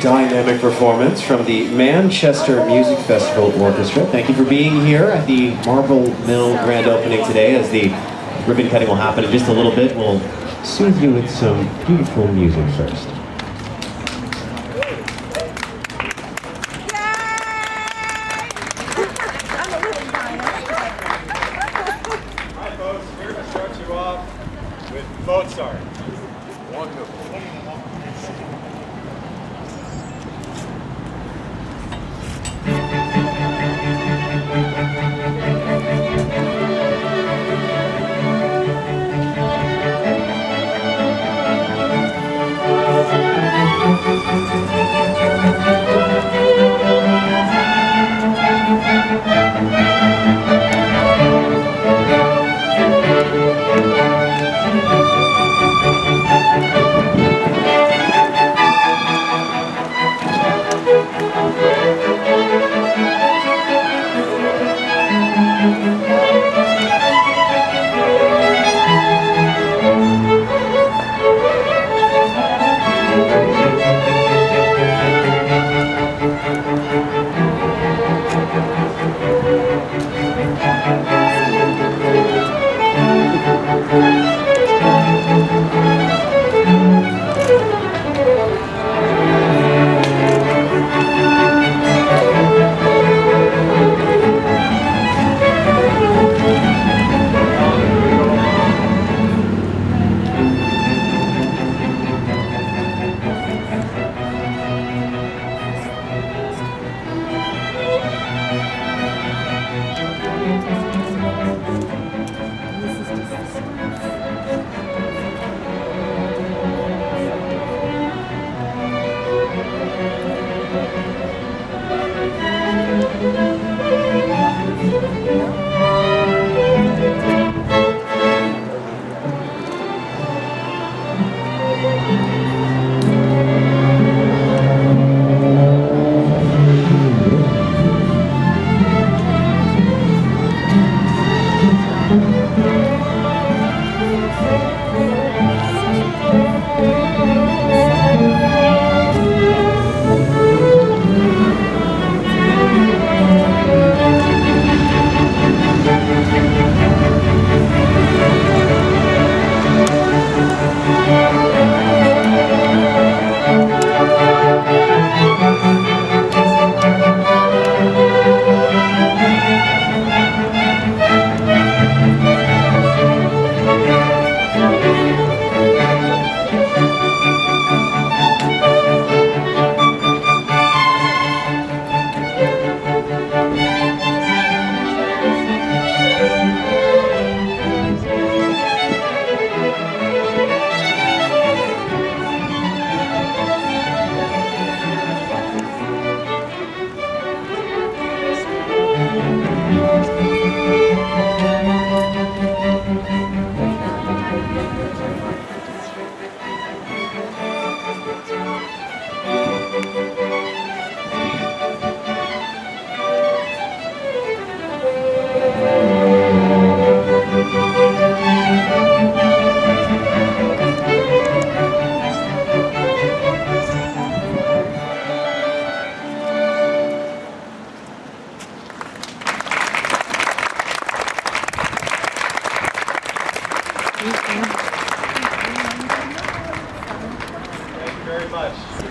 dynamic performance from the Manchester Music Festival Orchestra. Thank you for being here at the Marble Mill grand opening today. As the ribbon cutting will happen in just a little bit, we'll soothe you with some beautiful music first. Hi folks, we're going to start you off with Mozart. Wonderful.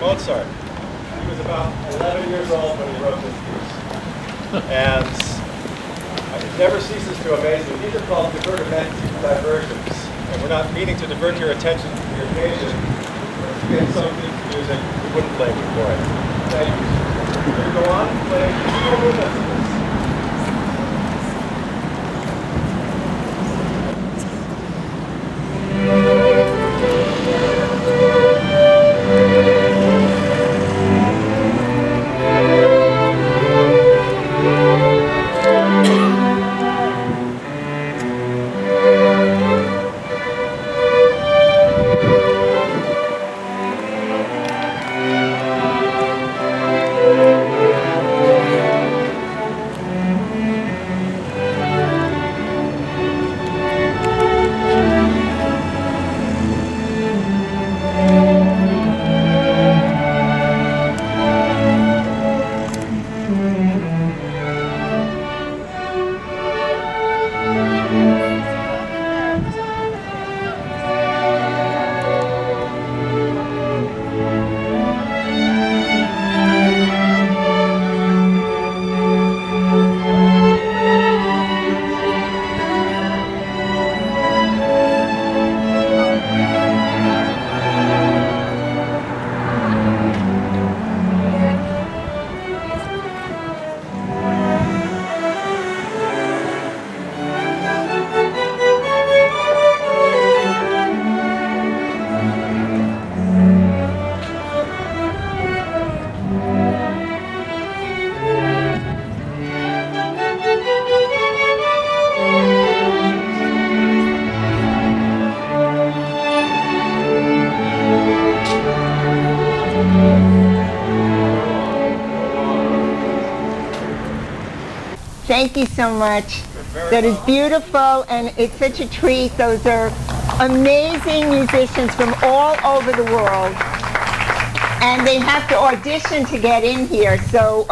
Mozart. He was about 11 years old when he wrote this piece. And it never ceases to amaze me. These are called divertimenti, diversions. And we're not meaning to divert your attention from your occasion. If you get something to music, we wouldn't blame you for it. Thank you. We're going to go on and play four movements. thank you so much. That is beautiful, and it's such a treat. Those are amazing musicians from all over the world, and they have to audition to get in here. So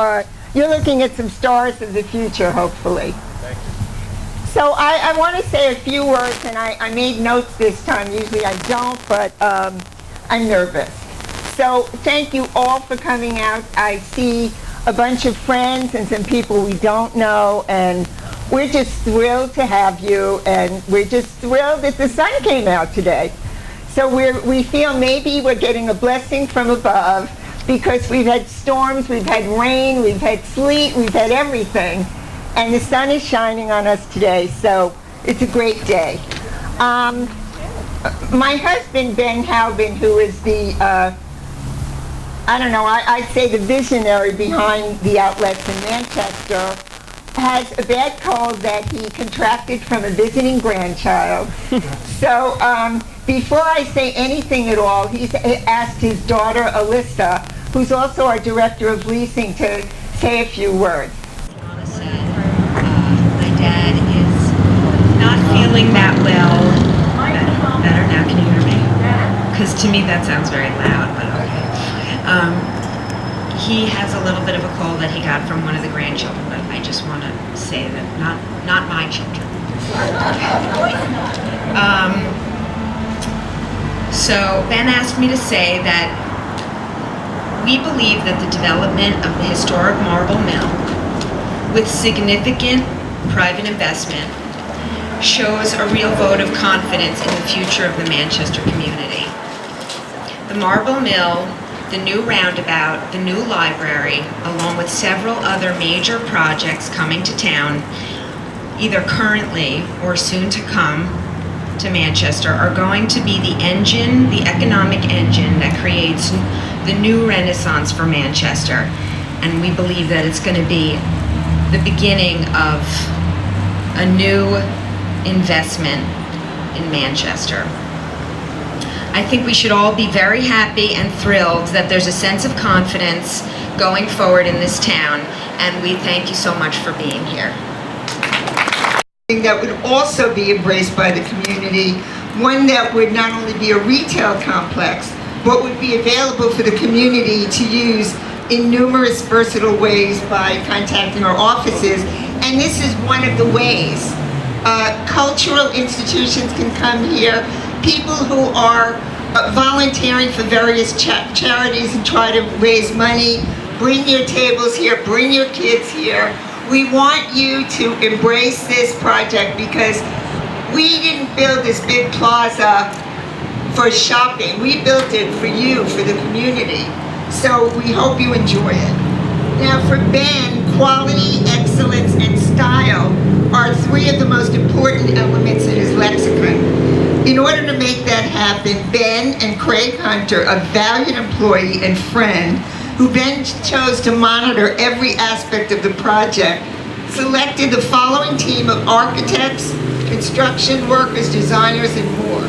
you're looking at some stars of the future, hopefully. Thank you. So I want to say a few words, and I made notes this time. Usually I don't, but I'm nervous. So thank you all for coming out. I see a bunch of friends and some people we don't know, and we're just thrilled to have you, and we're just thrilled that the sun came out today. So we feel maybe we're getting a blessing from above, because we've had storms, we've had rain, we've had sleet, we've had everything, and the sun is shining on us today, so it's a great day. My husband, Ben Hauben, who is the, I'd say the visionary behind the outlets in Manchester, has a bad cold that he contracted from a visiting grandchild. So before I say anything at all, he's asked his daughter, Alyssa, who's also our director of leasing, to say a few words. Lana said, my dad is not feeling that well. Better now, can you hear me? Because to me that sounds very loud, but okay. He has a little bit of a cold that he got from one of the grandchildren, but I just want to say that not my children. So Ben asked me to say that we believe that the development of the historic marble mill, with significant private investment, shows a real vote of confidence in the future of the Manchester community. The marble mill, the new roundabout, the new library, along with several other major projects coming to town, either currently or soon to come to Manchester, are going to be the engine, the economic engine that creates the new renaissance for Manchester. And we believe that it's going to be the beginning of a new investment in Manchester. I think we should all be very happy and thrilled that there's a sense of confidence going forward in this town, and we thank you so much for being here. That would also be embraced by the community, one that would not only be a retail complex, but would be available for the community to use in numerous versatile ways by contacting our offices, and this is one of the ways. Cultural institutions can come here, people who are volunteering for various charities and try to raise money. Bring your tables here, bring your kids here. We want you to embrace this project, because we didn't build this big plaza for shopping. We built it for you, for the community. So we hope you enjoy it. Now for Ben, quality, excellence, and style are three of the most important elements in his lexicon. In order to make that happen, Ben and Craig Hunter, a valued employee and friend, who Ben chose to monitor every aspect of the project, selected the following team of architects, construction workers, designers, and more.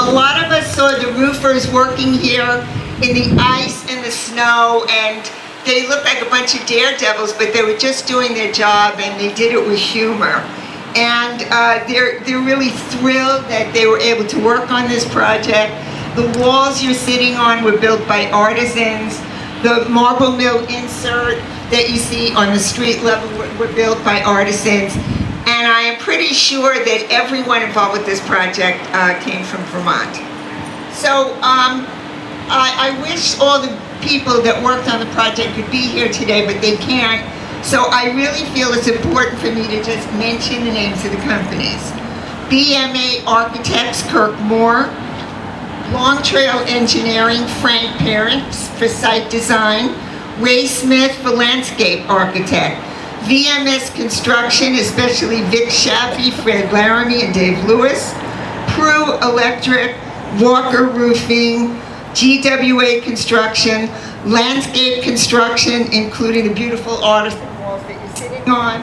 A lot of us saw the roofers working here in the ice and the snow, and they looked like a bunch of daredevils, but they were just doing their job, and they did it with humor. And they're really thrilled that they were able to work on this project. The walls you're sitting on were built by artisans. The marble mill insert that you see on the street level were built by artisans. And I am pretty sure that everyone involved with this project came from Vermont. So I wish all the people that worked on the project could be here today, but they can't. So I really feel it's important for me to just mention the names of the companies. BMA Architects, Kirk Moore. Long Trail Engineering, Frank Parents for site design. Ray Smith for landscape architect. VMS Construction, especially Vic Shaffey, Fred Laramie, and Dave Lewis. Prue Electric, Walker Roofing, GWA Construction, Landscape Construction, including the beautiful artist walls that you're sitting on.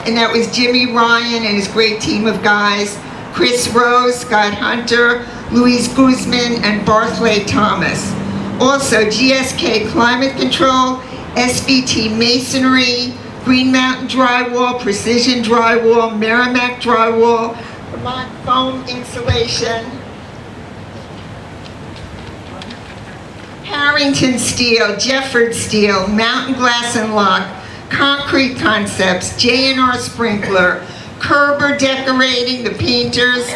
And that was Jimmy Ryan and his great team of guys. Chris Rose, Scott Hunter, Luis Guzman, and Barthley Thomas. Also, GSK Climate Control, SVT Masonry, Green Mountain Drywall, Precision Drywall, Merrimack Drywall, Vermont Foam Insulation, Harrington Steel, Jefford Steel, Mountain Glass and Lock, Concrete Concepts, J&R Sprinkler, Kerber Decorating, the painters,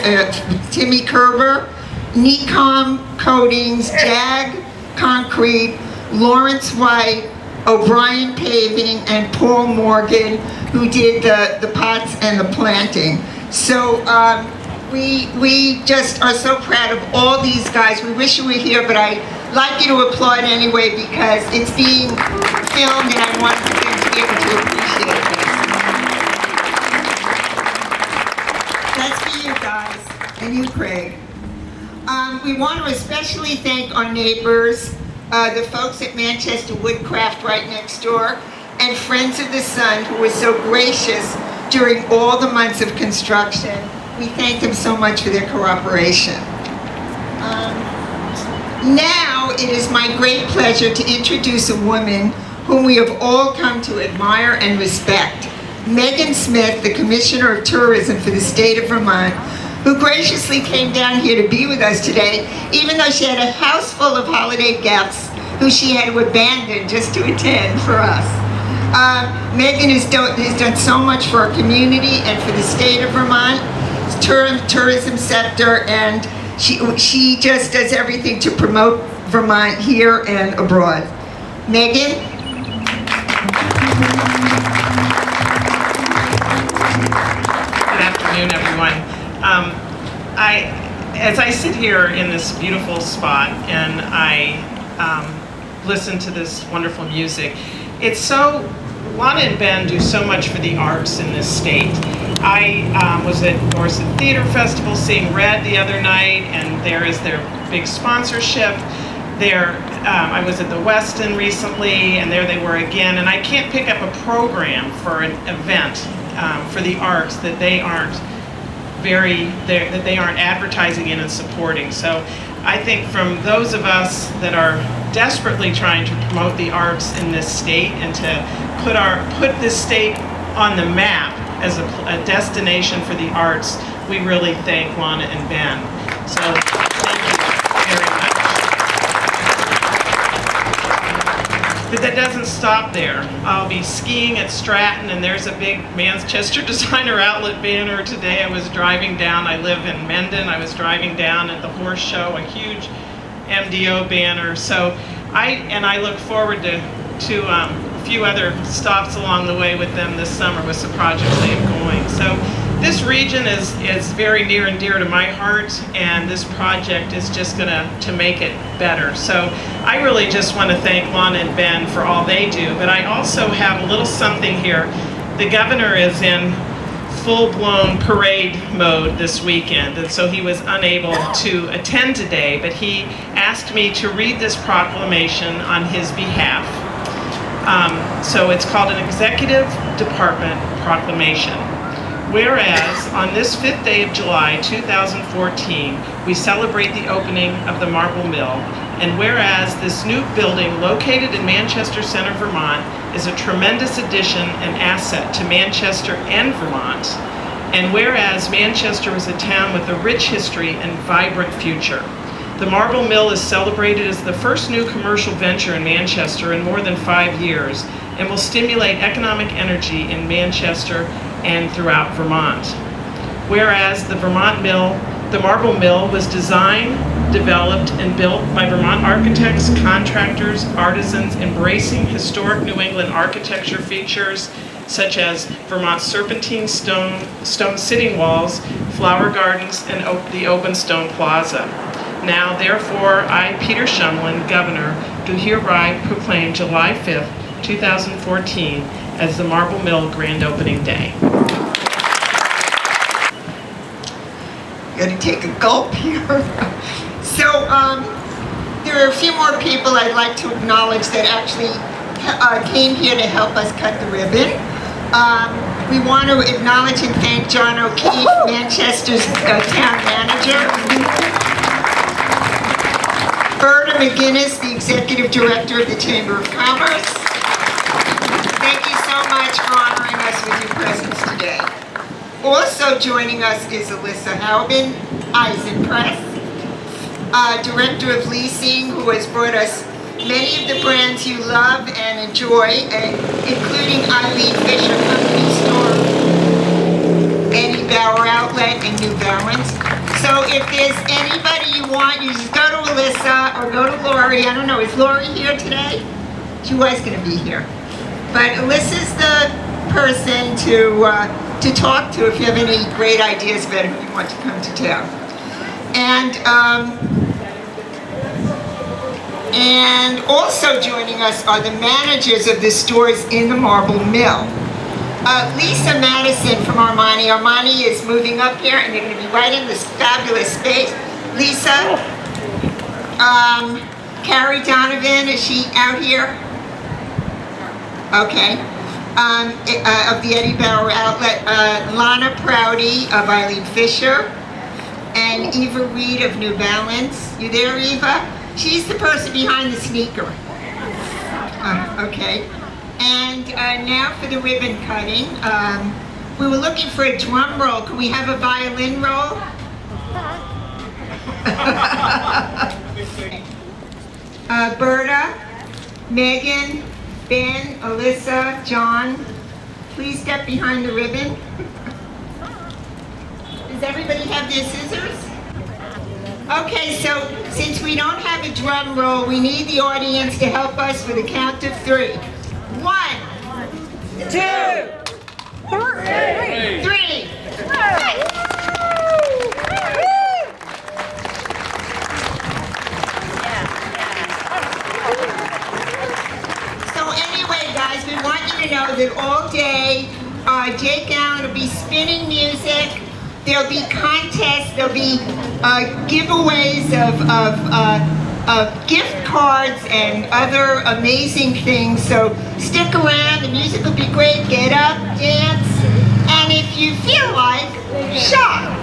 Timmy Kerber, Necom Coatings, Jag Concrete, Lawrence White, O'Brien Paving, and Paul Morgan, who did the pots and the planting. So we just are so proud of all these guys. We wish you were here, but I'd like you to applaud anyway because it's being filmed and I want them to be able to appreciate this. That's for you guys, and you, Craig. We want to especially thank our neighbors, the folks at Manchester Woodcraft right next door, and Friends of the Sun, who were so gracious during all the months of construction. We thank them so much for their cooperation. Now it is my great pleasure to introduce a woman whom we have all come to admire and respect, Megan Smith, the Commissioner of Tourism for the state of Vermont, who graciously came down here to be with us today, even though she had a house full of holiday guests who she had to abandon just to attend for us. Megan has done so much for our community and for the state of Vermont, tourism sector, and she just does everything to promote Vermont here and abroad. Megan? Good afternoon, everyone. As I sit here in this beautiful spot and I listen to this wonderful music, it's so, Lana and Ben do so much for the arts in this state. I was at Dorset Theater Festival seeing Red the other night, and there is their big sponsorship. I was at the Westin recently, and there they were again, and I can't pick up a program for an event for the arts that they aren't advertising in and supporting. So I think from those of us that are desperately trying to promote the arts in this state and to put this state on the map as a destination for the arts, we really thank Lana and Ben. So thank you very much. But that doesn't stop there. I'll be skiing at Stratton, and there's a big Manchester Designer Outlet banner today. I was driving down, I live in Mendon, I was driving down at the horse show, a huge MDO banner. So I look forward to a few other stops along the way with them this summer with some projects they have going. So this region is very near and dear to my heart, and this project is just to make it better. So I really just want to thank Lana and Ben for all they do, but I also have a little something here. The governor is in full-blown parade mode this weekend, and so he was unable to attend today, but he asked me to read this proclamation on his behalf. So it's called an Executive Department Proclamation. Whereas on this 5th day of July 2014, we celebrate the opening of the Marble Mill, and whereas this new building located in Manchester Center, Vermont, is a tremendous addition and asset to Manchester and Vermont, and whereas Manchester is a town with a rich history and vibrant future, the Marble Mill is celebrated as the first new commercial venture in Manchester in more than 5 years and will stimulate economic energy in Manchester and throughout Vermont. Whereas the Marble Mill was designed, developed, and built by Vermont architects, contractors, artisans embracing historic New England architecture features such as Vermont serpentine stone sitting walls, flower gardens, and the open stone plaza. Now, therefore, I, Peter Shumlin, Governor, do hereby proclaim July 5th, 2014 as the Marble Mill Grand Opening Day. Got to take a gulp here. So, there are a few more people I'd like to acknowledge that actually came here to help us cut the ribbon. We want to acknowledge and thank John O'Keefe, Manchester's town manager. Berta McGinnis, the Executive Director of the Chamber of Commerce. Thank you so much. much for honoring us with your presence today. Also joining us is Lana Hauben, Press, Director of Leasing, who has brought us many of the brands you love and enjoy, including Eileen Fisher Company Store, Eddie Bauer Outlet, and New Balance. So if there's anybody you want, you just go to Alyssa or go to Lori. I don't know, is Lori here today? She was going to be here. But Alyssa's the person to talk to if you have any great ideas about who you want to come to town. And also joining us are the managers of the stores in the Marble Mill. Lisa Madison from Armani. Armani is moving up here and they're going to be right in this fabulous space. Lisa, Carrie Donovan, is she out here? Okay. Of the Eddie Bauer Outlet. Lana Prouty of Eileen Fisher. And Eva Reed of New Balance. You there, Eva? She's the person behind the sneaker. Okay. And now for the ribbon cutting. We were looking for a drum roll. Can we have a violin roll? Berta, Megan, Ben, Alyssa, John, please step behind the ribbon. Does everybody have their scissors? Okay, so since we don't have a drum roll, we need the audience to help us with a count of 3. 1, 2, 3. So anyway, guys, we want you to know that all day, Jake Allen will be spinning music. There'll be contests, there'll be giveaways of gift cards and other amazing things. So stick around, the music will be great. Get up, dance, and if you feel like, shop.